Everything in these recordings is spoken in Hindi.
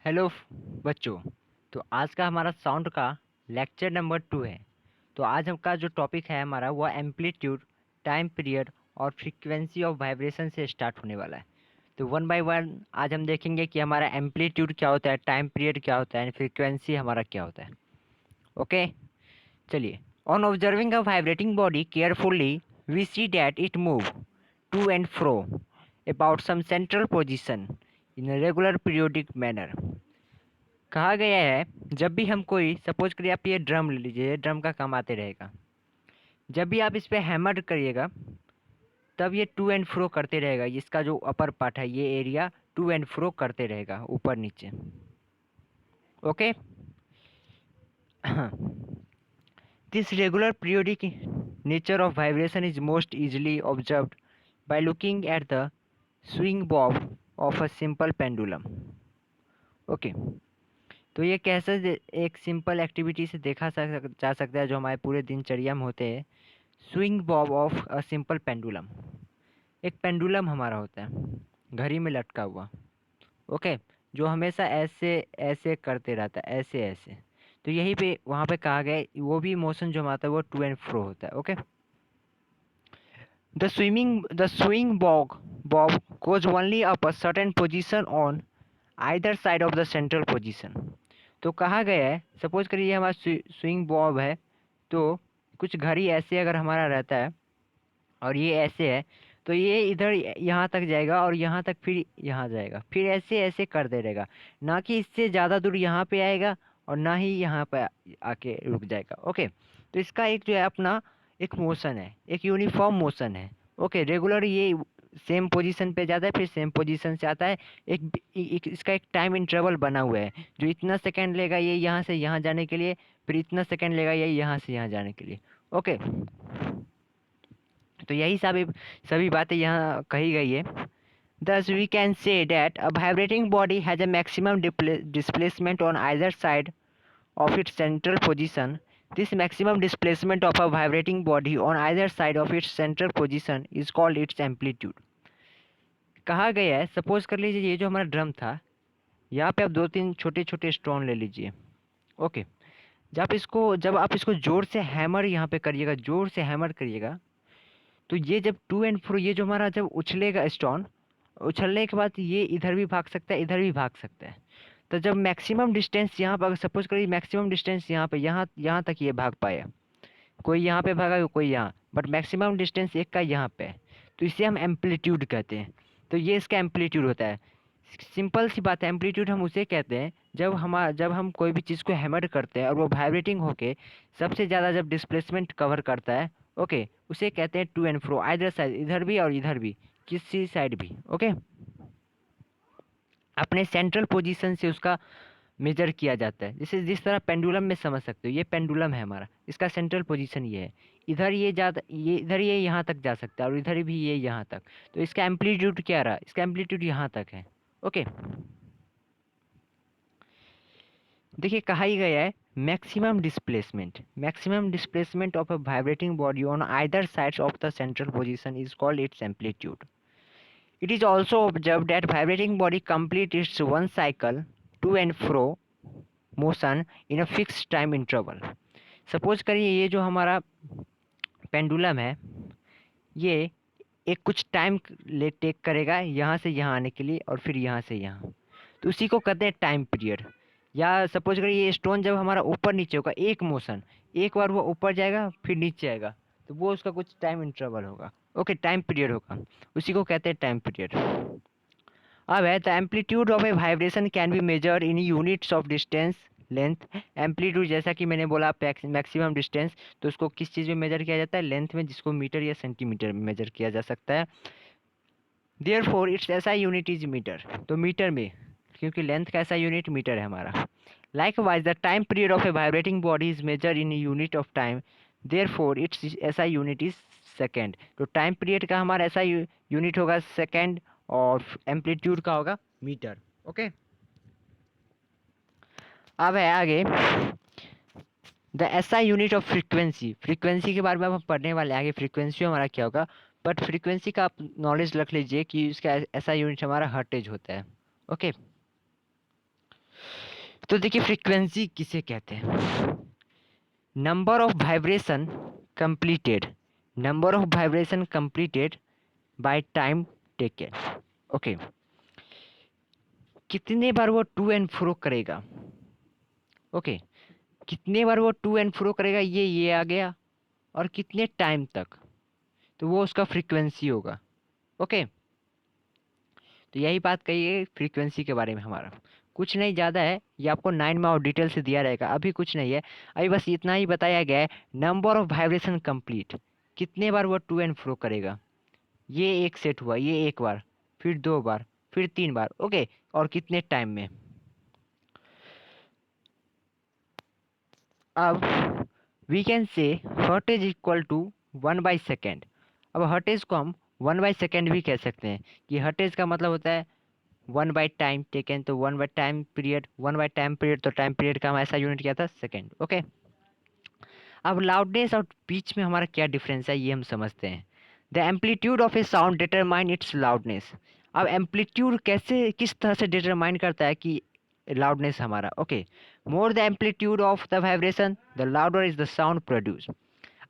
हेलो बच्चों। तो आज का हमारा साउंड का लेक्चर नंबर 2 है। तो आज हम का जो टॉपिक है हमारा वो एम्पलीट्यूड, टाइम पीरियड और फ्रीक्वेंसी ऑफ वाइब्रेशन से स्टार्ट होने वाला है। तो वन बाय वन आज हम देखेंगे कि हमारा एम्पलीट्यूड क्या होता है, टाइम पीरियड क्या होता है, फ्रीक्वेंसी हमारा क्या होता है। ओके, चलिए। On observing a vibrating body carefully we see that it move to and fro about some central position in regular periodic manner. कहा गया है जब भी हम कोई सपोज करिए, आप ये ड्रम ले लीजिए, ड्रम का काम आते रहेगा। जब भी आप इस पे हैमर करिएगा तब ये टू एंड फ्रो करते रहेगा। इसका जो अपर पार्ट है ये एरिया टू एंड फ्रो करते रहेगा ऊपर नीचे। Okay. This regular periodic nature of vibration is most easily observed by looking at the swing Bob of a simple pendulum. Okay, तो ये कैसे एक सिंपल एक्टिविटी से देखा जा सकता है जो हमारे पूरे दिनचर्या में होते हैं। Swing Bob of a simple pendulum. एक पेंडुलम हमारा होता है घड़ी में लटका हुआ। ओके, जो हमेशा ऐसे ऐसे करते रहता है, ऐसे ऐसे। तो यही पे वहाँ पे कहा गया है, वो भी मोशन जो हमारा है वो टू एंड फ्रो होता है। Okay, the swing Bob goes only up a certain position on either side of the central position। तो कहा गया है सपोज करिए ये हमारा स्विंग बॉब है। तो कुछ घड़ी ऐसे अगर हमारा रहता है और ये ऐसे है, तो ये इधर यहाँ तक जाएगा और यहाँ तक फिर यहाँ जाएगा, फिर ऐसे ऐसे करते रहेगा। ना कि इससे ज़्यादा दूर यहाँ पे आएगा और ना ही यहाँ पे आके रुक जाएगा। ओके, तो इसका एक जो है अपना एक मोशन है, एक यूनिफॉर्म मोशन है। ओके, रेगुलर ये सेम पोजीशन पे जाता है फिर सेम पोजीशन से आता है। एक इसका एक टाइम इंटरवल बना हुआ है जो इतना सेकंड लेगा ये यहाँ से यहाँ जाने के लिए, फिर इतना सेकंड लेगा ये यहाँ से यहाँ जाने के लिए। ओके, तो यही सभी सभी बातें यहाँ कही गई है। Thus we can say that a vibrating body has a maximum displacement on either side of its central position. This maximum displacement of a vibrating body on either side of its central position is called its amplitude। कहा गया है सपोज कर लीजिए ये जो हमारा ड्रम था, यहाँ पे आप दो तीन छोटे छोटे स्टोन ले लीजिए। ओके, जब आप इसको जोर से हैमर यहाँ पे करिएगा, जोर से हैमर करिएगा, तो ये जब टू एंड फ्रो ये जो हमारा जब उछलेगा स्टोन, उछलने के बाद ये इधर भी भाग सकता है इधर भी भाग सकता है। तो जब मैक्सिमम डिस्टेंस यहाँ पर सपोज करिए मैक्सिमम डिस्टेंस यहाँ पे यहाँ यहाँ तक ये भाग पाया, कोई यहाँ पे भागा कोई यहाँ, बट मैक्सिमम डिस्टेंस एक का यहाँ पे है, तो इसे हम एम्पलीट्यूड कहते हैं। तो ये इसका एम्पलीट्यूड होता है। सिंपल सी बात है, एम्पलीट्यूड हम उसे कहते हैं जब हम कोई भी चीज़ को हैमर करते हैं और वो वाइब्रेटिंग होके सबसे ज़्यादा जब डिस्प्लेसमेंट कवर करता है, ओके, उसे कहते हैं to and fro, either side, इधर भी और इधर भी, किसी साइड भी। ओके, अपने सेंट्रल पोजीशन से उसका मेजर किया जाता है। जैसे जिस तरह पेंडुलम में समझ सकते हो, ये पेंडुलम है हमारा, इसका सेंट्रल पोजीशन ये है। इधर ये ज़्यादा ये इधर ये यहाँ तक जा सकता है और इधर भी ये यहाँ तक। तो इसका एम्पलीट्यूड क्या रहा, इसका एम्पलीट्यूड यहाँ तक है। ओके, देखिए कहा ही गया है maximum displacement of a vibrating body on either sides of the central position is called its amplitude. It is also observed that vibrating body completes its one cycle to and fro motion in a fixed time interval। Suppose करिए ये जो हमारा पेंडुलम है ये एक कुछ टाइम ले टेक करेगा यहाँ से यहाँ आने के लिए और फिर यहाँ से यहाँ, तो उसी को कहते हैं टाइम पीरियड। या सपोज करिए ये स्टोन जब हमारा ऊपर नीचे होगा, एक मोशन, एक बार वो ऊपर जाएगा फिर नीचे आएगा, तो वो उसका कुछ टाइम इंटरवल होगा। ओके, टाइम पीरियड होगा, उसी को कहते हैं टाइम पीरियड। अब है the amplitude of a vibration can be measure in units of distance length. Amplitude जैसा कि मैंने बोला मैक्सिमम डिस्टेंस, तो उसको किस चीज़ में मेजर किया जाता है, लेंथ में, जिसको मीटर या सेंटीमीटर में मेजर किया जा सकता है। Therefore its SI unit is metre, तो मीटर में, क्योंकि लेंथ का ऐसा यूनिट मीटर है हमारा। Likewise the time period of a vibrating body is measure in unit of time, therefore its SI unit is second. तो टाइम पीरियड का हमारा ऐसा यूनिट होगा सेकेंड और एम्पलीट्यूड का होगा मीटर। ओके, अब है आगे the SI unit of frequency. Frequency के बारे में हम पढ़ने वाले हैं आगे, फ्रीक्वेंसी हमारा क्या होगा। बट फ्रीक्वेंसी का आप नॉलेज रख लीजिए कि इसका ऐसा यूनिट हमारा हर्टेज होता है। ओके, तो देखिए फ्रीक्वेंसी किसे कहते हैं? Number of vibration completed, number of vibration completed by time taken. Okay, कितने बार वो टू एंड फ्रो करेगा। ओके, कितने बार वो टू एंड फ्रो करेगा, ये आ गया, और कितने टाइम तक, तो वो उसका फ्रीक्वेंसी होगा। ओके, तो यही बात कही है फ्रीक्वेंसी के बारे में हमारा। कुछ नहीं ज़्यादा है, ये आपको 9 में और डिटेल से दिया रहेगा, अभी कुछ नहीं है, अभी बस इतना ही बताया गया है। नंबर ऑफ वाइब्रेशन कंप्लीट, कितने बार वो टू एंड फ्रो करेगा। ये एक सेट हुआ, ये एक बार, फिर दो बार, फिर तीन बार। ओके, और कितने टाइम में। अब we can say hertz is equal to 1/सेकेंड। अब हर्टेज को हम 1/सेकेंड भी कह सकते हैं, कि हर्टेज का मतलब होता है 1/टाइम टेकन, तो 1/टाइम पीरियड, 1/टाइम पीरियड, तो टाइम पीरियड का हम ऐसा यूनिट किया था सेकेंड। ओके, अब लाउडनेस और पिच में हमारा क्या डिफरेंस है ये हम समझते हैं। The amplitude of a sound determine its loudness. अब एम्पलीट्यूड कैसे, किस तरह से डिटरमाइन करता है कि लाउडनेस हमारा। Okay, more the amplitude of the vibration the louder is the sound produce.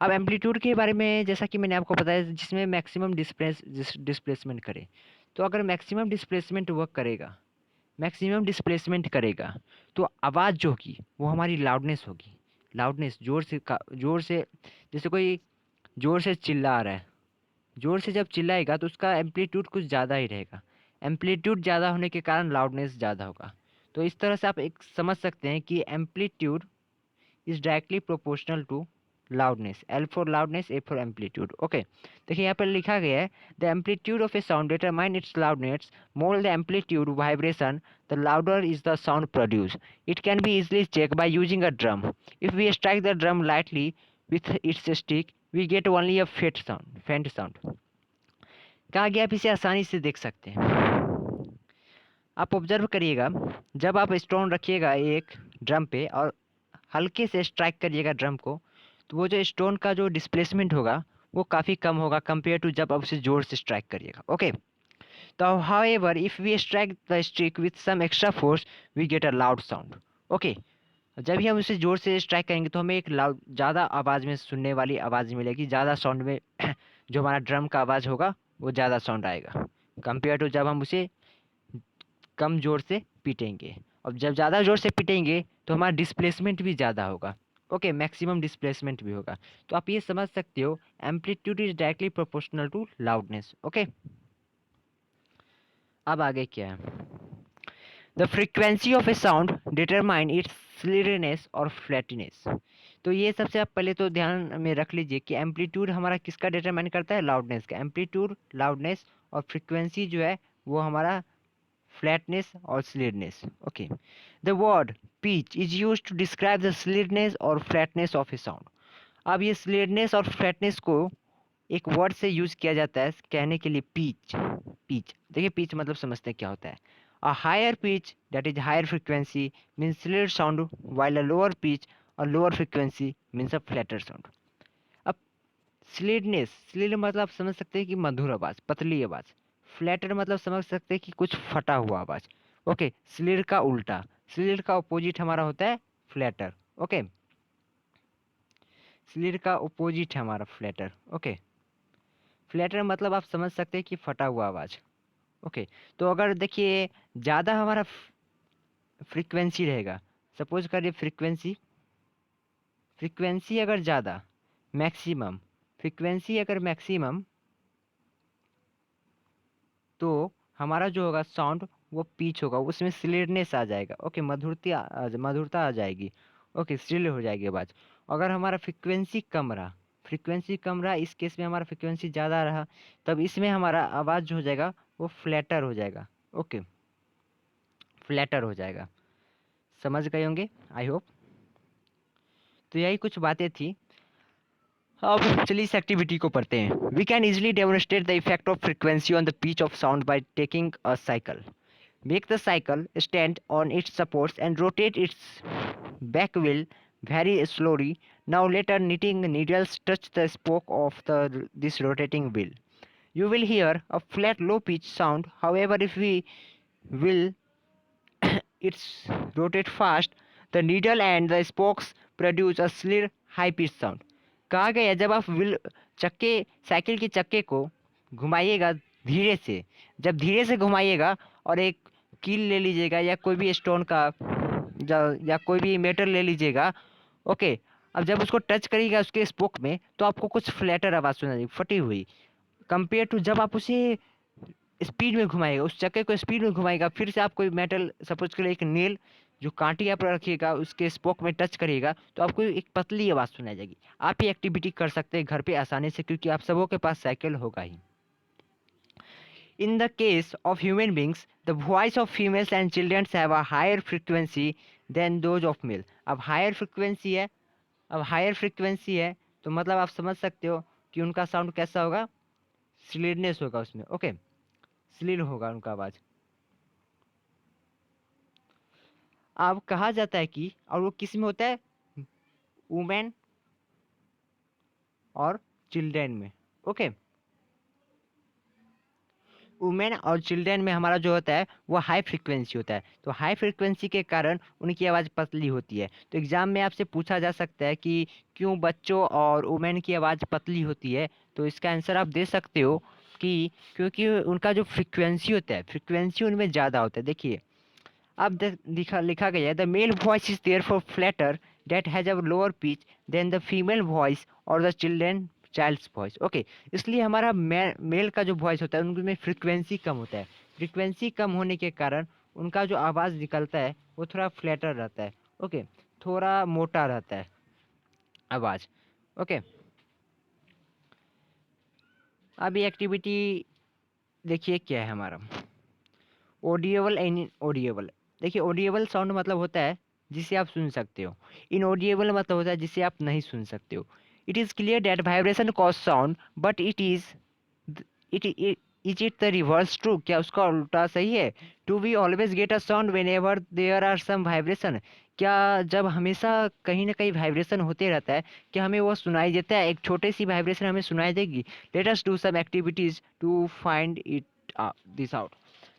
अब एम्पलीट्यूड के बारे में जैसा कि मैंने आपको बताया, जिसमें मैक्सिमम डिस्प्लेसमेंट करे, तो अगर मैक्सिमम डिस्प्लेसमेंट वर्क करेगा, मैक्सिमम डिस्प्लेसमेंट करेगा, तो आवाज़ जो होगी वो हमारी लाउडनेस होगी। लाउडनेस जोर से, जैसे कोई जोर से चिल्ला रहा है, जोर से जब चिल्लाएगा तो उसका एम्पलीट्यूड कुछ ज़्यादा ही रहेगा। एम्पलीट्यूड ज़्यादा होने के कारण लाउडनेस ज़्यादा होगा। तो इस तरह से आप एक समझ सकते हैं कि amplitude is directly proportional to loudness. L for loudness, A for amplitude. Okay, देखिए यहाँ पर लिखा गया है the amplitude of a sound determine its loudness, more the amplitude vibration the louder is the sound produce. It can be easily check by using a drum. If we strike the drum lightly with its stick, we get only a faint sound। कहा गया, आप इसे आसानी से देख सकते हैं। आप ऑब्जर्व करिएगा, जब आप स्टोन रखिएगा एक ड्रम पे और हल्के से स्ट्राइक करिएगा ड्रम को, तो वो जो स्टोन का जो डिस्प्लेसमेंट होगा वो काफ़ी कम होगा कंपेयर टू जब आप उसे जोर से स्ट्राइक करिएगा। ओके, तो however if we strike the stick with some extra force we get a loud sound. Okay, जब भी हम उसे जोर से स्ट्राइक करेंगे तो हमें एक लाउड, ज़्यादा आवाज़ में सुनने वाली आवाज़ मिलेगी, ज़्यादा साउंड में जो हमारा ड्रम का आवाज़ होगा वो ज़्यादा साउंड आएगा कंपेयर टू जब हम उसे कम जोर से पीटेंगे। और जब ज़्यादा जोर से पीटेंगे तो हमारा डिस्प्लेसमेंट भी ज़्यादा होगा। ओके, मैक्सिमम डिस्प्लेसमेंट भी होगा। तो आप ये समझ सकते हो amplitude is directly proportional to loudness. Okay, अब आगे क्या है। The frequency of a sound determine its shrillness और फ्लैटीनेस। तो ये सबसे आप पहले तो ध्यान में रख लीजिए कि एम्पलीट्यूड हमारा किसका डिटरमाइन करता है, लाउडनेस का। एम्पलीट्यूड, लाउडनेस, और फ्रीक्वेंसी जो है वो हमारा फ्लैटनेस और shrillness. Okay, the word pitch is use to describe the shrillness और फ्लैटनेस ऑफ ए साउंड। अब ये स्लीडनेस और फ्लैटनेस को एक वर्ड से यूज किया जाता है कहने के लिए, पिच। पिच, देखिए पिच मतलब समझते हैं क्या होता है। A higher pitch that is higher frequency means shrill sound, while a lower pitch or lower frequency means a flatter sound। अब स्लीडनेस, स्लीड मतलब आप समझ सकते हैं कि मधुर आवाज़, पतली आवाज़। फ्लैटर मतलब समझ सकते हैं कि कुछ फटा हुआ आवाज़। ओके, स्लीड का उल्टा, स्लीड का अपोजिट हमारा होता है फ्लैटर। ओके, स्लीड का अपोजिट है हमारा फ्लैटर। ओके, फ्लैटर मतलब आप समझ सकते हैं कि फटा हुआ आवाज़। ओके, तो अगर देखिए ज़्यादा हमारा फ्रीक्वेंसी रहेगा, सपोज करिए फ्रीक्वेंसी, फ्रीक्वेंसी अगर ज़्यादा, मैक्सिमम फ्रीक्वेंसी अगर मैक्सिमम, तो हमारा जो होगा साउंड वो पिच होगा, उसमें स्लीडनेस आ जाएगा। ओके, मधुरता आ जाएगी। ओके, स्टिल हो जाएगी आवाज़। अगर हमारा फ्रीक्वेंसी कम रहा, फ्रीक्वेंसी कम रहा, इस केस में हमारा फ्रीक्वेंसी ज़्यादा रहा, तब इसमें हमारा आवाज़ जो हो जाएगा वो फ्लैटर हो जाएगा। ओके, फ्लैटर हो जाएगा। समझ गए होंगे आई होप। तो यही कुछ बातें थी। अब चलिए इस एक्टिविटी को पढ़ते हैं। We can easily demonstrate the effect of frequency on the pitch of sound by taking a cycle. Make the cycle stand on its supports and rotate its back wheel very slowly. Now let our knitting needles touch the spoke of this rotating wheel. You will hear a flat low pitch sound. However, if we will it's rotate fast, the needle and the spokes produce a clear high pitch sound. कहा गया जब आप व्हील चक्के साइकिल के चक्के को घुमाइएगा धीरे से, जब धीरे से घुमाइएगा और एक कील ले लीजिएगा या कोई भी स्टोन का या कोई भी मेटल ले लीजिएगा, ओके, अब जब उसको टच करिएगा उसके स्पोक में तो आपको कुछ फ्लैटर आवाज़ सुनाई फटी हुई, कंपेयर टू जब आप उसे स्पीड में घुमाएगा, उस चक्के को स्पीड में घुमाएगा, फिर से आप कोई मेटल सपोज करिए एक नेल जो कांटी आप रखिएगा उसके स्पोक में टच करिएगा तो आपको एक पतली आवाज़ सुनाई जाएगी। आप ये एक्टिविटी कर सकते हैं घर पे आसानी से क्योंकि आप सबों के पास साइकिल होगा ही। In the case of human beings, the voice of females and children have a higher frequency than those of male. अब हायर फ्रिक्वेंसी है, अब हायर फ्रिक्वेंसी है तो मतलब आप समझ सकते हो कि उनका साउंड कैसा होगा, स्लीडनेस होगा उसमें, ओके, स्लीड होगा उनका आवाज़। अब कहा जाता है कि और वो किस में होता है, वुमेन और चिल्ड्रेन में, ओके, वुमेन और चिल्ड्रेन में हमारा जो होता है वो हाई फ्रीक्वेंसी होता है, तो हाई फ्रीक्वेंसी के कारण उनकी आवाज़ पतली होती है। तो एग्ज़ाम में आपसे पूछा जा सकता है कि क्यों बच्चों और वुमेन की आवाज़ पतली होती है, तो इसका आंसर आप दे सकते हो कि क्योंकि उनका जो फ्रीक्वेंसी होता है, फ्रीक्वेंसी उनमें ज़्यादा होता है। देखिए अब लिखा गया है the male voice is therefore flatter that has a lower pitch than the female voice और the children child's voice, okay, इसलिए हमारा मेल का जो वॉइस होता है उनमें फ्रिक्वेंसी कम होता है, फ्रिक्वेंसी कम होने के कारण उनका जो आवाज़ निकलता है वो थोड़ा फ्लैटर रहता है, ओके, थोड़ा मोटा रहता है आवाज़, ओके। अब ये एक्टिविटी देखिए क्या है हमारा, ऑडिएबल एंड इनऑडिएबल। देखिए ऑडिएबल साउंड मतलब होता है जिसे आप सुन सकते हो, इनऑडिएबल मतलब होता है जिसे आप नहीं सुन सकते हो। It is clear that vibration cause sound but it is it the reverse true, क्या उसका उल्टा सही है, do we always get a sound whenever there are some vibration, क्या जब हमेशा कहीं ना कहीं वाइब्रेशन होते रहता है क्या हमें वो सुनाई देता है, एक छोटी सी वाइब्रेशन हमें सुनाई देगी। Let us do some activities to find it this out.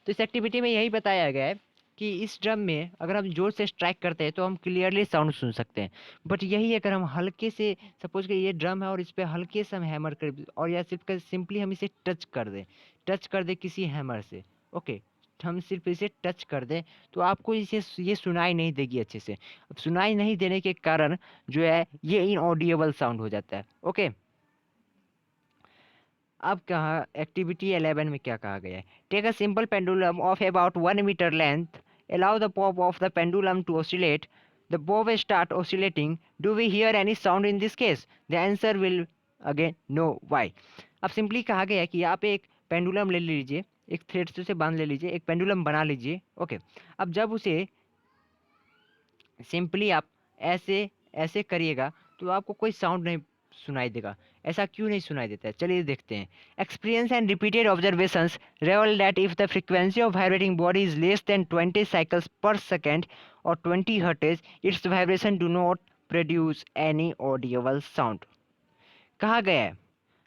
तो इस एक्टिविटी में यही बताया गया है कि इस ड्रम में अगर हम जोर से स्ट्राइक करते हैं तो हम क्लियरली साउंड सुन सकते हैं, बट यही अगर हम हल्के से, सपोज कि ये ड्रम है और इस पर हल्के से हम हैमर कर और या सिर्फ सिंपली हम इसे टच कर दें किसी हैमर से, ओके, हम सिर्फ इसे टच कर दें तो आपको इसे ये सुनाई नहीं देगी अच्छे से। अब सुनाई नहीं देने के कारण जो है ये इनऑडिएबल साउंड हो जाता है, ओके। अब कहा एक्टिविटी 11 में क्या कहा गया है, take a simple pendulum of about 1 metre length, allow the bob of the pendulum to oscillate, the bob will start oscillating, do we hear any sound in this case, the answer will again no, why। अब सिंपली कहा गया है कि आप एक पेंडुलम ले लीजिए, एक थ्रेड से उसे बांध ले लीजिए, एक पेंडुलम बना लीजिए, ओके। अब जब उसे सिंपली आप ऐसे ऐसे करिएगा तो आपको कोई साउंड नहीं सुनाई देगा। ऐसा क्यों नहीं सुनाई देता है, चलिए देखते हैं। Experience and repeated observations reveal that if the frequency of vibrating body is less than 20 cycles per second or 20 hertz, its vibration do not produce any audible sound। कहा गया है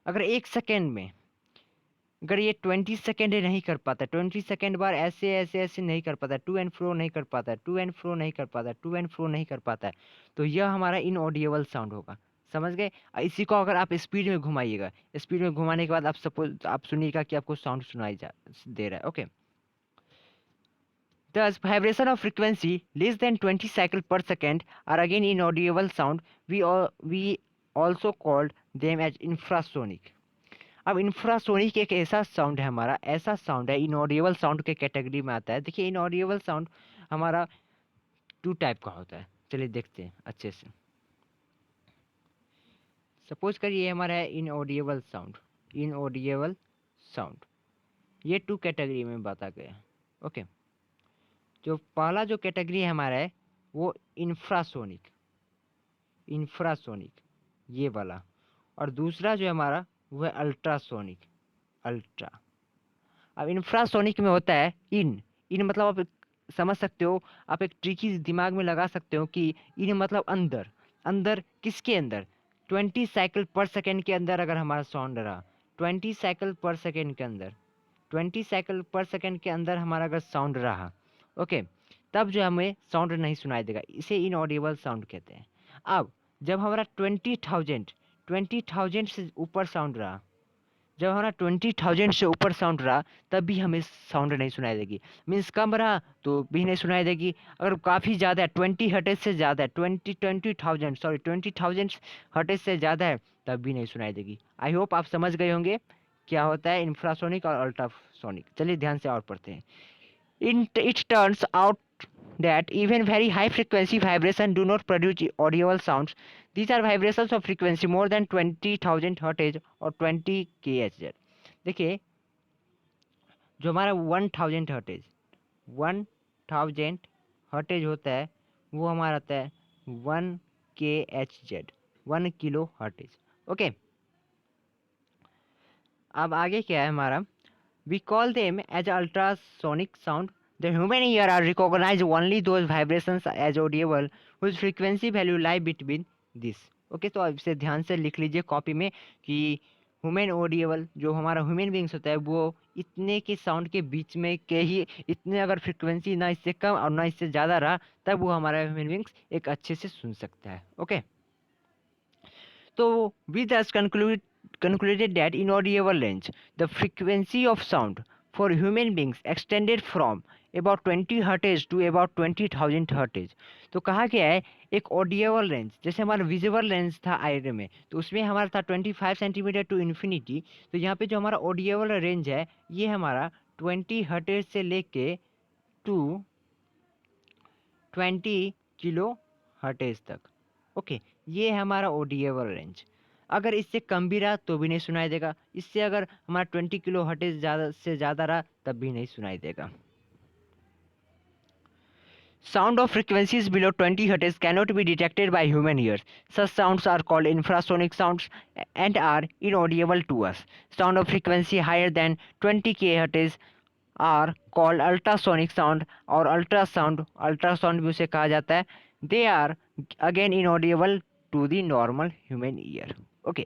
अगर 1 सेकेंड में अगर ये 20 सेकेंड नहीं कर पाता, 20 सेकेंड बार ऐसे ऐसे ऐसे नहीं कर पाता, टू एंड फ्रो नहीं कर पाता, टू एंड फ्रो नहीं कर पाता, टू एंड फ्रो नहीं कर पाता है, तो यह हमारा इनऑडिएबल साउंड होगा। समझ गए। इसी को अगर आप स्पीड में घुमाइएगा, स्पीड में घुमाने के बाद आप सपोज आप सुनिएगा कि आपको साउंड सुनाई जा दे रहा है, okay. Thus, vibration of frequency less than 20 cycles per second are again inaudible sound. We also called them as infrasonic। अब इंफ्रासोनिक एक ऐसा साउंड है हमारा, ऐसा साउंड है इनऑडिबल साउंड के कैटेगरी में आता है। देखिए इनऑडिबल साउंड हमारा 2 टाइप का होता है, चलिए देखते हैं अच्छे से। सपोज करिए हमारा है इनऑडिबल साउंड, इनऑडिबल साउंड ये 2 कैटेगरी में बांटा गया है, ओके। जो पहला जो कैटेगरी हमारा है वो इंफ्रासोनिक, इंफ्रासोनिक ये वाला, और दूसरा जो है हमारा वो है अल्ट्रासोनिक, अल्ट्रा। अब इंफ्रासोनिक में होता है इन, इन मतलब आप समझ सकते हो, आप एक ट्रिकी दिमाग में लगा सकते हो कि इन मतलब अंदर, अंदर किसके अंदर, 20 साइकिल पर सेकेंड के अंदर अगर हमारा साउंड रहा, 20 साइकिल पर सेकेंड के अंदर, 20 साइकिल पर सेकेंड के अंदर हमारा अगर साउंड रहा, ओके, तब जो हमें साउंड नहीं सुनाई देगा, इसे इनऑडिबल साउंड कहते हैं। अब जब हमारा 20,000 से ऊपर साउंड रहा, जब हमारा 20,000 से ऊपर साउंड रहा तब भी हमें साउंड नहीं सुनाई देगी। मीन्स कम रहा तो भी नहीं सुनाई देगी। अगर काफ़ी ज़्यादा है, 20 हर्ट्ज से ज़्यादा है, 20,000 हर्ट्ज से ज़्यादा है, तब भी नहीं सुनाई देगी। आई होप आप समझ गए होंगे क्या होता है इंफ्रासोनिक और अल्ट्रासोनिक। चलिए ध्यान से और पढ़ते हैं। It turns out that even very high frequency vibration do not produce audible sounds. These are vibrations of frequency more than 20,000 Hz or 20 kHz. देखिए जो हमारा 1000 होता है वो हमारा आता है 1 kHz, 1 किलो हर्टेज। ओके, अब आगे क्या है हमारा, we call them as ultrasonic sound. The human ear are recognize only those vibrations as audible whose frequency value lie between this. Okay, तो अब इसे ध्यान से लिख लीजिए कॉपी में कि ह्यूमन ऑडिएबल जो हमारा ह्यूमन बींग्स होता है वो इतने के साउंड के बीच में के ही, इतने अगर फ्रिक्वेंसी ना इससे कम और ना इससे ज़्यादा रहा तब वो हमारा ह्यूमन बींग्स एक अच्छे से सुन सकता है। Okay, so we thus concluded that in audible range, the frequency of sound for human beings extended from about 20 Hz to about 20,000 Hz. तो कहा गया है एक ऑडिएबल रेंज, जैसे हमारा विजुअल रेंज था आईर में तो उसमें हमारा था 25 सेंटीमीटर टू इन्फिनिटी। तो यहाँ पे जो हमारा ऑडिएबल रेंज है ये हमारा 20 Hz से लेके टू 20 kHz तक। ओके, ये है हमारा ऑडिएबल रेंज। अगर इससे कम भी रहा तो भी नहीं सुनाई देगा, इससे अगर हमारा 20 kHz ज़्यादा से ज़्यादा रहा तब भी नहीं सुनाई देगा। Sound of frequencies below 20 Hz cannot be detected by human ears. Such sounds are called infrasonic sounds and are inaudible to us. Sound of frequency higher than 20 kHz are called ultrasonic sound और ultrasound, ultrasound भी उसे कहा जाता है। They are again inaudible to the normal human ear. Okay.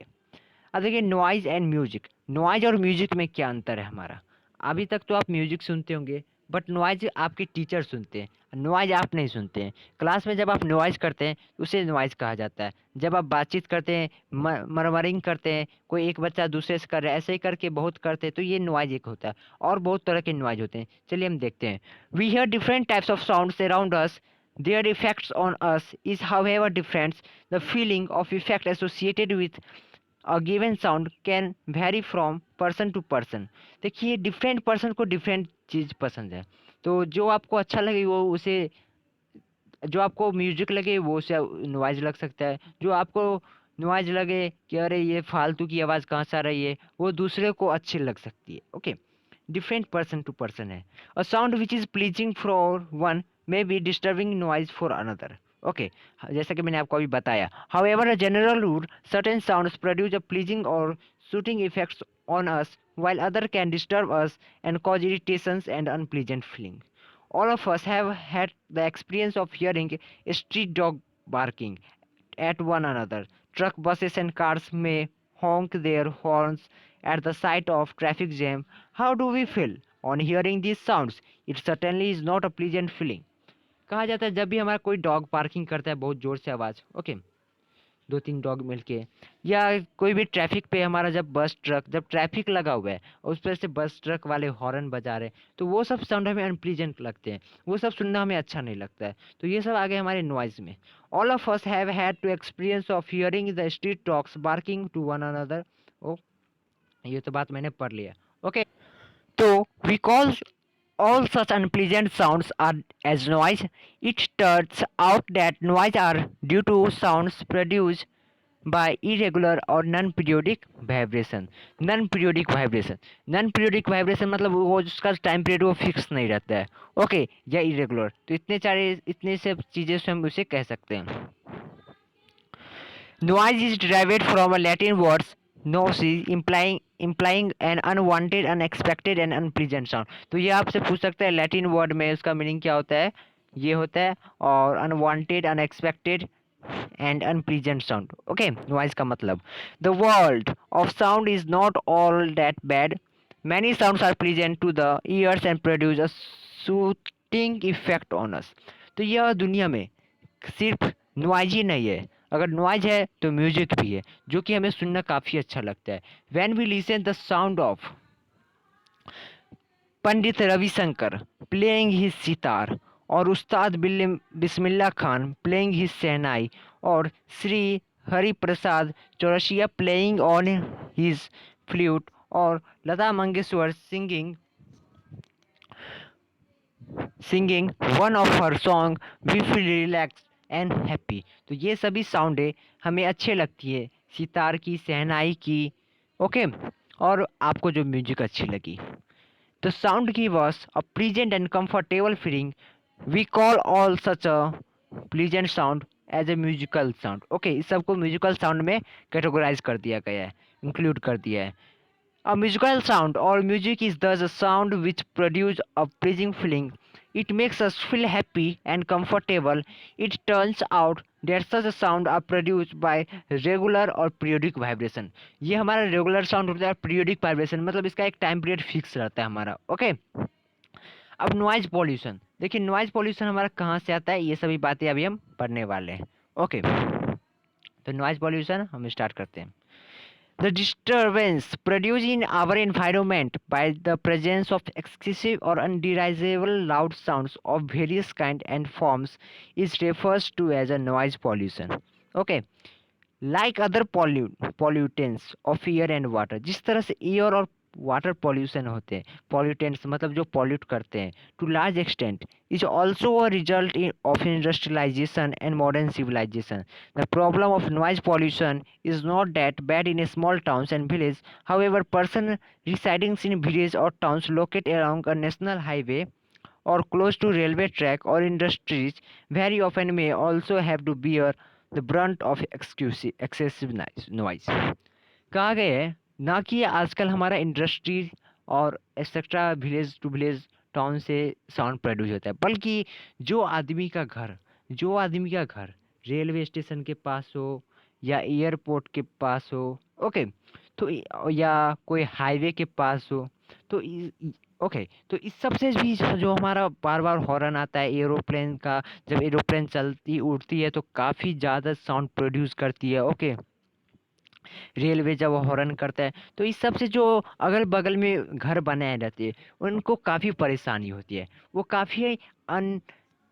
अब देखिए नॉइज एंड म्यूजिक। नॉइज और म्यूजिक में क्या अंतर है हमारा। अभी तक तो आप म्यूजिक सुनते होंगे बट नॉइज आपके टीचर सुनते हैं, नॉइज आप नहीं सुनते हैं। क्लास में जब आप नॉइज करते हैं तो उसे नॉइज कहा जाता है। जब आप बातचीत करते हैं, मरमरिंग करते हैं, कोई एक बच्चा दूसरे से कर रहा है, ऐसे ही करके बहुत करते हैं तो ये नॉइज एक होता है। और बहुत तरह के नॉइज होते हैं, चलिए हम देखते हैं। We hear different types of sounds around us, their effects on us is however different. The feeling of effect associated with a given sound can vary from person to person. देखिए डिफरेंट पर्सन को डिफरेंट चीज़ पसंद है, तो जो आपको अच्छा लगे वो उसे, जो आपको म्यूजिक लगे वो उसे नॉइज लग सकता है, जो आपको नॉइज लगे कि अरे ये फालतू की आवाज़ कहाँ से आ रही है वो दूसरे को अच्छी लग सकती है। Okay, different person to person है। A sound which is pleasing for one may be disturbing noise for another. Okay, जैसा कि मैंने आपको अभी बताया। However a general rule, certain sounds produce a pleasing और soothing effects on us while other can disturb us and cause irritations and unpleasant feeling. All of us have had the experience of hearing a street dog barking at one another. Truck, buses, and cars may honk their horns at the sight of traffic jam. How do we feel on hearing these sounds? It certainly is not a pleasant feeling. कहा जाता है जब भी हमारा कोई डॉग पार्किंग करता है बहुत ज़ोर से आवाज़, ओके, दो तीन डॉग मिलके, या कोई भी ट्रैफिक पे हमारा जब बस ट्रक, जब ट्रैफिक लगा हुआ है और उस पर से बस ट्रक वाले हॉर्न बजा रहे हैं तो वो सब साउंड हमें अनप्लीजेंट लगते हैं, वो सब सुनना हमें अच्छा नहीं लगता है। तो ये सब आ गए हमारे नॉइज में। All of us have had to experience of hearing the street dogs barking to one another. ओ, ये तो बात मैंने पढ़ लिया। ओके, तो we call all such unpleasant sounds are as noise. It turns out that noise are due to sounds produced by irregular or non-periodic vibration. Non-periodic vibration, non-periodic vibration मतलब वो उसका टाइम पीरियड वो फिक्स नहीं रहता है। ओके, या इरेगुलर, तो इतने सब चीज़ें से हम उसे कह सकते हैं। Noise is derived from a Latin words noise, implying an unwanted, unexpected and unpleasant sound. तो ये आपसे पूछ सकते हैं लैटिन वर्ड में उसका मीनिंग क्या होता है, ये होता है, और unwanted, unexpected and unpleasant sound. Okay, noise का मतलब the world of sound is not all that bad. Many sounds are pleasant to the ears and produce a distracting effect on us. तो यह दुनिया में सिर्फ नॉइज ही नहीं है, अगर नॉइज है तो म्यूजिक भी है, जो कि हमें सुनना काफ़ी अच्छा लगता है। When we listen the sound of Pandit Ravishankar playing his sitar, और उस्ताद बिस्मिल्लाह खान प्लेइंग हिज शहनाई, और Shri Hari Prasad Chaurasia playing on his flute, और Lata Mangeshkar singing one of her song, we feel relax and happy. तो ये सभी साउंडें हमें अच्छे लगती है, सितार की, शहनाई की, ओके। और आपको जो म्यूजिक अच्छी लगी, the sound gives us a pleasant and comfortable feeling. We call all such a pleasant sound as a musical sound. Okay, इस सबको म्यूजिकल साउंड में कैटेगराइज कर दिया गया है, इंक्लूड कर दिया है। A musical sound or music is thus a sound which produces a pleasing feeling. It makes us feel happy and comfortable. It turns out that such a sound are produced by regular और periodic vibration. ये हमारा रेगुलर साउंड होता है, पीरियोडिक वाइब्रेशन मतलब इसका एक टाइम पीरियड फिक्स रहता है हमारा, ओके। अब नॉइज पॉल्यूशन देखिए, नॉइज पॉल्यूशन हमारा कहाँ से आता है, ये सभी बातें अभी हम पढ़ने वाले हैं, ओके। तो नॉइज पॉल्यूशन हम स्टार्ट करते हैं। The disturbance produced in our environment by the presence of excessive or undesirable loud sounds of various kind and forms is refers to as a noise pollution. Okay, like other pollutants of air and water, जिस तरह से एयर और वाटर पॉल्यूशन होते हैं, पॉल्यूटेंट्स मतलब जो पॉल्यूट करते हैं, to large extent is also a result in of industrialisation and modern civilisation. The problem of noise pollution is not that bad in small towns and villages. However, person residing in villages or towns located along a national highway or close to railway track or industries very often may also have to bear the brunt of excessive noise. कहा गया है ना कि आजकल हमारा इंडस्ट्री और etcetera village to village town से साउंड प्रोड्यूस होता है, बल्कि जो आदमी का घर रेलवे स्टेशन के पास हो या एयरपोर्ट के पास हो, ओके, तो या कोई हाईवे के पास हो, तो ओके, तो इस सब से भी जो हमारा बार बार हॉर्न आता है एरोप्लेन का, जब एरोप्लेन चलती उड़ती है तो काफ़ी ज़्यादा साउंड प्रोड्यूस करती है, ओके। रेलवे जब हॉर्न करता है तो इस सब से जो अगल बगल में घर बनाए रहते हैं उनको काफ़ी परेशानी होती है, वो काफ़ी अन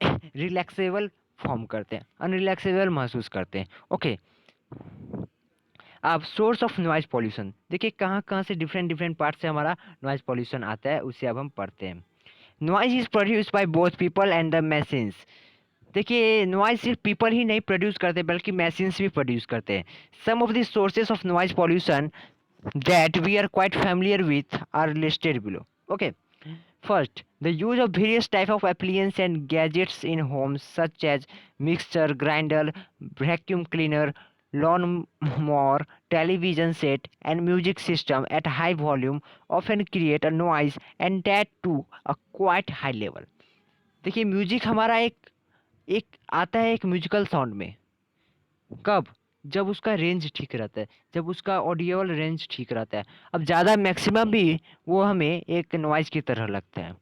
रिलैक्सेबल फॉर्म करते हैं, अनरिलैक्सेबल महसूस करते हैं, ओके। अब सोर्स ऑफ नॉइज पॉल्यूशन देखिए, कहाँ कहाँ से डिफरेंट डिफरेंट पार्ट से हमारा नॉइज पॉल्यूशन आता है, उसे अब हम पढ़ते हैं। Noise is produce by both people and the machines. देखिए, नॉइज सिर्फ पीपल ही नहीं प्रोड्यूस करते बल्कि मशीन्स भी प्रोड्यूस करते हैं। Some of the sources of noise pollution that we are quite familiar with are listed below. Okay. First, the use of various type of appliances and gadgets in homes such as mixer, grinder, vacuum cleaner, lawn mower, television set, and music system at high volume often create a noise, and that too a quite high level. देखिए, म्यूजिक हमारा एक एक आता है एक म्यूजिकल साउंड में, कब? जब उसका रेंज ठीक रहता है, जब उसका ऑडियल रेंज ठीक रहता है। अब ज़्यादा मैक्सिमम भी वो हमें एक नॉइज़ की तरह लगता है।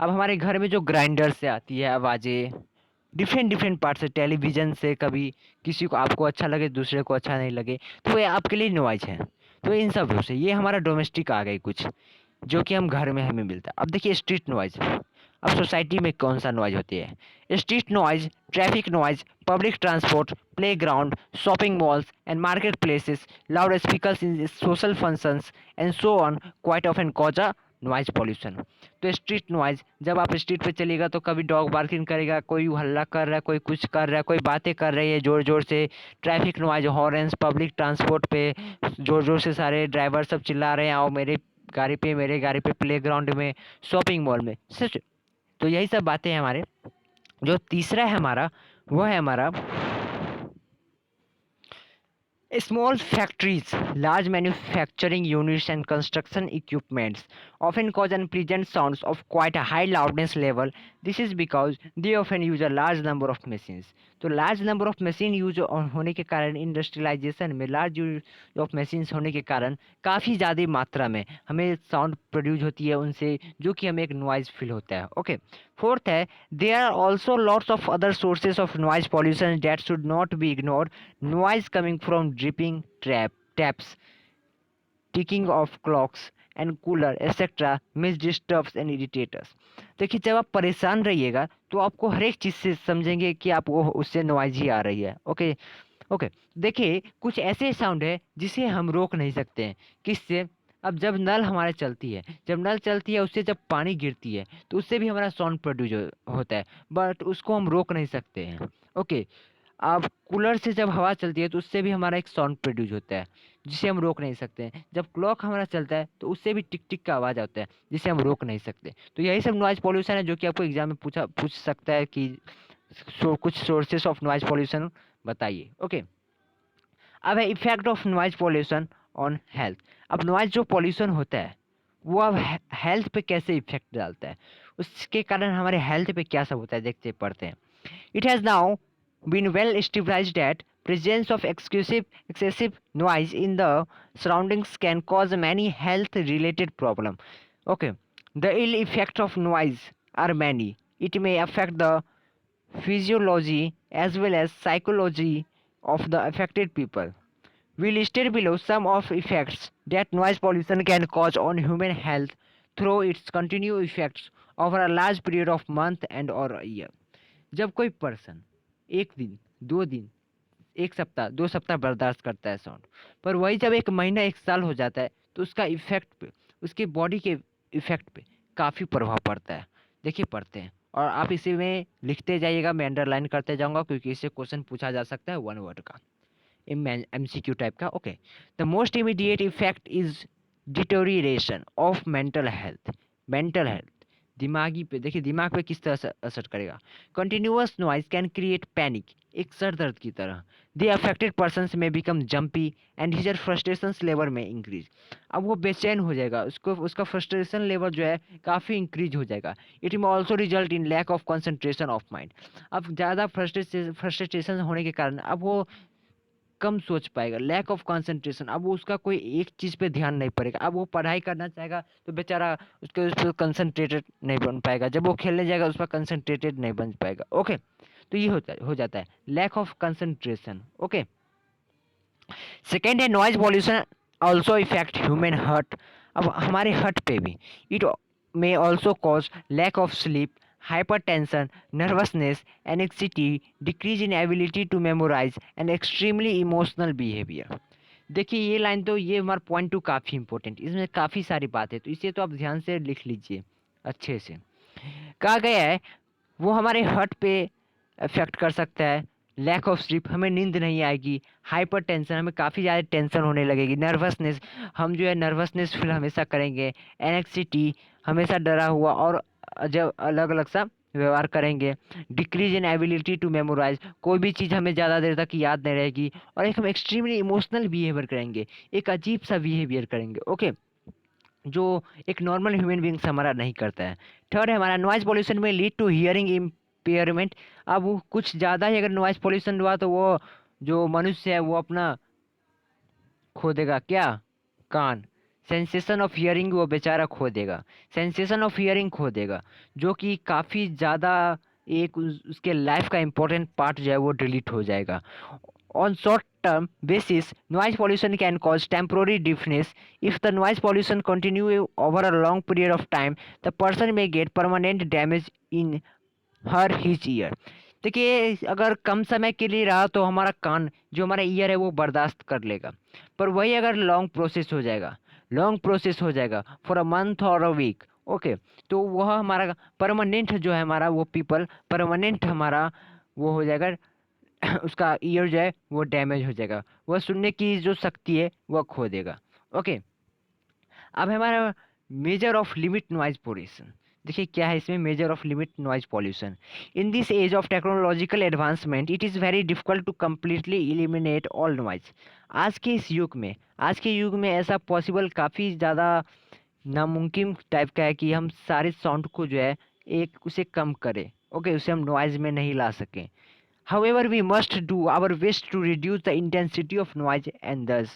अब हमारे घर में जो ग्राइंडर से आती है आवाज़ें, डिफरेंट डिफरेंट पार्ट से, टेलीविज़न से, कभी किसी को आपको अच्छा लगे दूसरे को अच्छा नहीं लगे, तो ये आपके लिए नॉइज़ है। तो इन सब से ये हमारा डोमेस्टिक आ गई कुछ, जो कि हम घर में हमें मिलता है। अब देखिए स्ट्रीट नॉइज़, अब सोसाइटी में कौन सा नॉइज़ होती है? Street noise, traffic noise, public transport, playground, shopping malls and market places, loud speakers in social functions and so on quite often cause a noise pollution. तो स्ट्रीट नॉइज़, जब आप स्ट्रीट पे चलिएगा तो कभी डॉग बार्किंग करेगा, कोई हल्ला कर रहा है, कोई कुछ कर रहा है, कोई बातें कर रही है ज़ोर ज़ोर से। Traffic noise, horns, public transport पे ज़ोर ज़ोर से सारे ड्राइवर सब चिल्ला रहे हैं, आओ मेरे गाड़ी पे, प्लेग्राउंड में, शॉपिंग मॉल में, सच। तो यही सब बातें हैं हमारे। जो तीसरा है हमारा, वो है हमारा Small factories, large manufacturing units, and construction equipments often cause unpleasant sounds of quite a high loudness level. This is because they often use a large number of machines. तो large number of machine use होने के कारण इंडस्ट्रियलाइजेशन में large यूज ऑफ machines होने के कारण काफ़ी ज़्यादा मात्रा में हमें साउंड प्रोड्यूस होती है उनसे, जो कि हमें एक नॉइज फील होता है. ओके. फोर्थ है, there are also lots of other sources of noise pollution that should not be ignored. Noise coming from dripping taps, ticking of clocks and cooler etc. may disturb and irritate us. देखिए, जब आप परेशान रहिएगा तो आपको हर एक चीज़ से समझेंगे कि आपको उससे नॉइज ही आ रही है. ओके. ओके. देखिए, कुछ ऐसे साउंड है जिसे हम रोक नहीं सकते हैं. किससे? अब जब नल हमारे चलती है, जब नल चलती है उससे जब पानी गिरती है तो उससे भी हमारा साउंड प्रोड्यूस होता है, बट उसको हम रोक नहीं सकते हैं. ओके. अब कूलर से जब हवा चलती है तो उससे भी हमारा एक साउंड प्रोड्यूस होता है जिसे हम रोक नहीं सकते हैं. जब क्लॉक हमारा चलता है तो उससे भी टिक टिक का आवाज़ आता है जिसे हम रोक नहीं सकते. तो यही सब नॉइज पॉल्यूशन है जो कि आपको एग्जाम में पूछ सकता है कि कुछ सोर्सेस ऑफ नॉइज पॉल्यूशन बताइए. ओके. अब है effect of noise pollution on health. अब नॉइज जो पॉल्यूशन होता है वो अब हेल्थ पे कैसे इफेक्ट डालता है, उसके कारण हमारे हेल्थ पे क्या सब होता है, देखते पढ़ते हैं. It has now been well established that presence of excessive noise in the surroundings can cause many health-related problems. Okay, the ill effects of noise are many. It may affect the physiology as well as psychology of the affected people. We listed below some of effects that noise pollution can cause on human health through its continued effects over a large period of month and or a year. जब कोई पर्सन एक दिन, 2 दिन, 1 सप्ताह, 2 सप्ताह बर्दाश्त करता है साउंड, पर वही जब 1 महीना 1 साल हो जाता है तो उसका इफेक्ट पे, उसकी बॉडी के इफेक्ट पे काफ़ी प्रभाव पड़ता है. देखिए पढ़ते हैं और आप इसी में लिखते जाइएगा, मैं अंडरलाइन करते जाऊंगा क्योंकि इससे क्वेश्चन पूछा जा सकता है 1 वर्ड का, MCQ टाइप का. Okay. The most immediate effect is deterioration of mental health. दिमागी पे देखिए, दिमाग पे किस तरह से असर करेगा. Continuous noise can create panic, एक सर दर्द की तरह. The affected person may become jumpy and his her frustration level may increase. अब वो बेचैन हो जाएगा, उसको उसका फ्रस्ट्रेशन लेवल जो है काफ़ी इंक्रीज हो जाएगा. इट में also result in lack of concentration of mind. अब ज़्यादा फ्रस्ट्रेशन होने के कारण अब वो कम सोच पाएगा, लैक ऑफ कंसंट्रेशन. अब वो उसका कोई एक चीज़ पे ध्यान नहीं पड़ेगा. अब वो पढ़ाई करना चाहेगा तो बेचारा उसके उस पर कंसंट्रेटेड नहीं बन पाएगा. जब वो खेलने जाएगा उस पर कंसंट्रेटेड नहीं बन पाएगा. ओके. तो ये हो जाता है lack of concentration. Okay. Second है noise pollution also effect human heart. अब हमारे हर्ट पे भी it may also cause lack of sleep, hypertension, nervousness, anxiety, decrease in ability to memorize, and extremely emotional behavior. देखिए ये लाइन तो, ये हमारा पॉइंट टू काफ़ी इंपॉर्टेंट, इसमें काफ़ी सारी बात है तो इसे तो आप ध्यान से लिख लीजिए अच्छे से. कहा गया है वो हमारे हार्ट पे अफेक्ट कर सकता है. लैक ऑफ स्लीप, हमें नींद नहीं आएगी. हाइपर टेंशन, हमें काफ़ी ज़्यादा टेंशन होने लगेगी. नर्वसनेस, हम जो है नर्वसनेस फील हमेशा करेंगे. एनेक्सिटी, हमेशा डरा हुआ और जब अलग अलग सा व्यवहार करेंगे. Decrease in ability to memorise, कोई भी चीज़ हमें ज़्यादा देर तक याद नहीं रहेगी. और एक हम एक्सट्रीमली इमोशनल बिहेवियर करेंगे, एक अजीब सा बिहेवियर करेंगे. ओके. जो एक नॉर्मल ह्यूमन बींग्स हमारा नहीं करता है. थर्ड है हमारा नॉइज पॉल्यूशन में लीड टू हियरिंग इम्पेयरमेंट. अब वो कुछ ज़्यादा ही अगर नॉइज पॉल्यूशन हुआ तो वो जो मनुष्य है वो अपना खो देगा क्या, कान. सेंसेशन ऑफ हियरिंग वो बेचारा खो देगा, सेंसेशन ऑफ हियरिंग खो देगा, जो कि काफ़ी ज़्यादा एक उसके लाइफ का इम्पोर्टेंट पार्ट जो है वो डिलीट हो जाएगा. On short term basis, noise pollution can cause temporary deafness. If the noise pollution continue over a long period of time, the person may get permanent damage in her his ear. देखिए अगर कम समय के लिए रहा तो हमारा कान, जो हमारा ईयर है वो बर्दाश्त कर लेगा. पर वही अगर लॉन्ग प्रोसेस हो जाएगा फॉर अ मंथ और अ वीक. ओके. तो वह हमारा परमानेंट जो है हमारा वो पीपल परमानेंट हमारा वो हो जाएगा, उसका ईयर जो है वो डैमेज हो जाएगा, वह सुनने की जो शक्ति है वह खो देगा. ओके. अब हमारा measure of limit noise pollution. देखिए क्या है इसमें, measure of limit noise pollution. In this age of technological advancement it is very difficult to completely eliminate all noise. आज के युग में ऐसा पॉसिबल काफ़ी ज़्यादा नामुमकिन टाइप का है कि हम सारे साउंड को जो है एक उसे कम करें। ओके, उसे हम नॉइज में नहीं ला सकें। However, we must do our best to reduce the intensity of noise and thus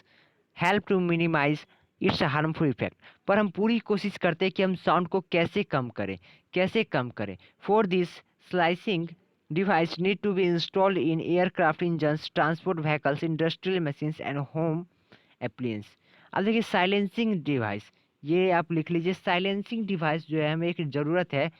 help to minimize its harmful effect। पर हम पूरी कोशिश करते हैं कि हम साउंड को कैसे कम करें। For this, slicing device need to be installed in aircraft engines, transport vehicles, industrial machines and home appliance। अब देखिए साइलेंसिंग डिवाइस, ये आप लिख लीजिए, साइलेंसिंग डिवाइस जो है हमें एक ज़रूरत है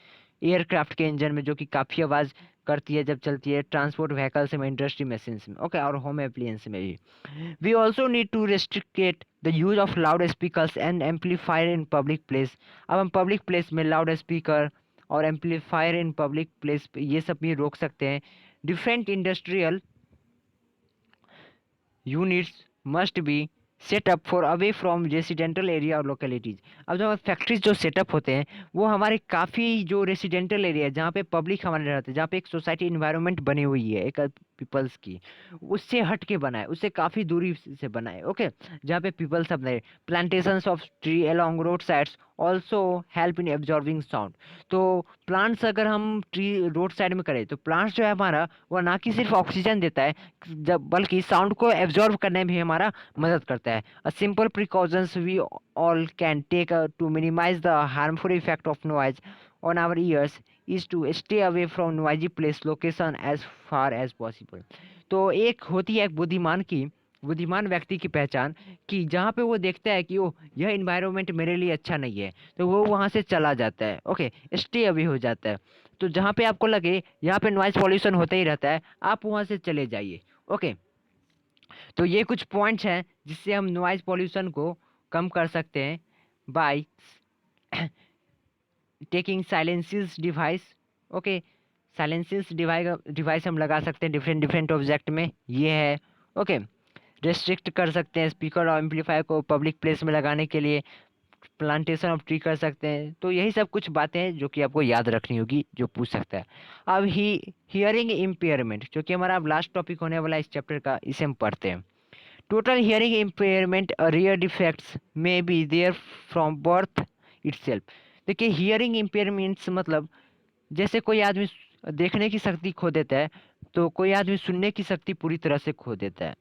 एयरक्राफ्ट के इंजन में, जो कि काफ़ी आवाज़ करती है जब चलती है, ट्रांसपोर्ट व्हीकल्स में, इंडस्ट्री मशीन्स में, ओके, और होम एप्लियंस में भी। We also need to restrict the use of loud speakers and amplifier in public place. अब हम पब्लिक प्लेस में लाउड स्पीकर और एम्पलीफायर इन पब्लिक प्लेस ये सब भी रोक सकते हैं। Different industrial units must be set up far away from residential area और लोकेलिटीज़। अब जो फैक्ट्रीज जो सेटअप होते हैं वो हमारे काफ़ी जो रेसिडेंटल एरिया जहाँ पे पब्लिक हमारे रहते हैं, जहाँ पे एक सोसाइटी इन्वायरमेंट बनी हुई है एक पीपल्स की, उससे हट के बनाए, उससे काफ़ी दूरी से बनाए। ओके, जहाँ पे पीपल सब रहे। Plantations of tree along road sides also help in absorbing sound. तो प्लांट्स अगर हम ट्री रोड साइड में करें तो प्लांट्स जो है हमारा वो ना कि सिर्फ ऑक्सीजन देता है, जब बल्कि साउंड को एब्जॉर्ब करने में भी हमारा मदद करता है। A simple precautions we all can take to minimise the harmful effect of noise on our ears is to stay away from noisy place location as far as possible. तो एक होती है एक बुद्धिमान व्यक्ति की पहचान, कि जहाँ पे वो देखता है कि ओ यह इन्वायरमेंट मेरे लिए अच्छा नहीं है तो वो वहाँ से चला जाता है। ओके, स्टे अवे हो जाता है। तो जहाँ पे आपको लगे यहाँ पे नॉइज पॉल्यूशन होता ही रहता है, आप वहाँ से चले जाइए। ओके, तो ये कुछ पॉइंट्स हैं जिससे हम नॉइज पॉल्यूशन को कम कर सकते हैं by taking silencers device. Okay, silencers device हम लगा सकते हैं डिफरेंट डिफरेंट ऑब्जेक्ट में, ये है। ओके, रेस्ट्रिक्ट कर सकते हैं स्पीकर और एम्पलीफायर को पब्लिक प्लेस में लगाने के लिए, प्लांटेशन ऑफ ट्री कर सकते हैं। तो यही सब कुछ बातें हैं जो कि आपको याद रखनी होगी, जो पूछ सकता है। अब हियरिंग इम्पेयरमेंट, जो कि हमारा अब लास्ट टॉपिक होने वाला है इस चैप्टर का, इसे हम पढ़ते हैं। Total hearing impairment rare defects may be there from birth itself. देखिए हियरिंग इम्पेयरमेंट्स मतलब जैसे कोई आदमी देखने की शक्ति खो देता है तो कोई आदमी सुनने की शक्ति पूरी तरह से खो देता है।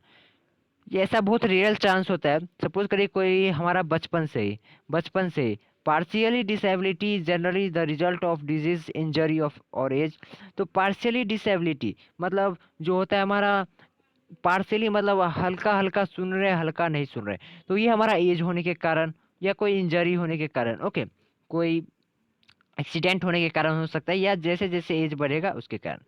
ये ऐसा बहुत रियल चांस होता है। सपोज करिए कोई हमारा बचपन से partially disability generally the result of disease injury of और एज। तो पार्शियली डिसेबिलिटी मतलब जो होता है हमारा, पार्शियली मतलब हल्का हल्का सुन रहे हल्का नहीं सुन रहे, तो ये हमारा एज होने के कारण या कोई इंजरी होने के कारण, ओके, कोई एक्सीडेंट होने के कारण हो सकता है, या जैसे जैसे एज बढ़ेगा उसके कारण।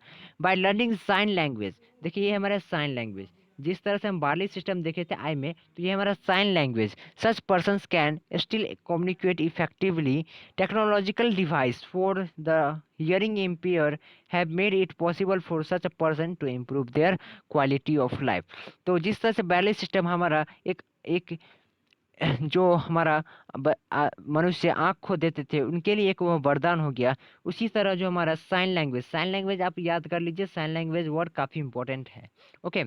बाय लर्निंग साइन लैंग्वेज, देखिए ये हमारा साइन लैंग्वेज, जिस तरह से हम बार्ली सिस्टम देखे थे आई में, तो ये हमारा sign language. Such persons can still communicate effectively. Technological device for the hearing impair have made it possible for such a person to improve their quality of life. तो जिस तरह से बार्ली सिस्टम हमारा एक एक जो हमारा मनुष्य आँख खो देते थे उनके लिए एक वो वरदान हो गया, उसी तरह जो हमारा साइन लैंग्वेज आप याद कर लीजिए, साइन लैंग्वेज वर्ड काफ़ी इंपॉर्टेंट है। ओके,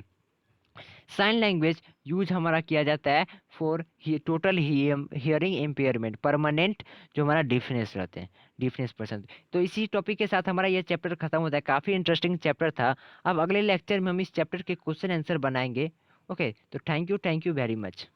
साइन लैंग्वेज यूज हमारा किया जाता है for total hearing impairment, permanent जो हमारा डिफनेस रहते हैं, डिफनेस पर्सन। तो इसी टॉपिक के साथ हमारा ये चैप्टर खत्म होता है। काफ़ी इंटरेस्टिंग चैप्टर था। अब अगले लेक्चर में हम इस चैप्टर के क्वेश्चन आंसर बनाएंगे। ओके, तो थैंक यू वेरी मच।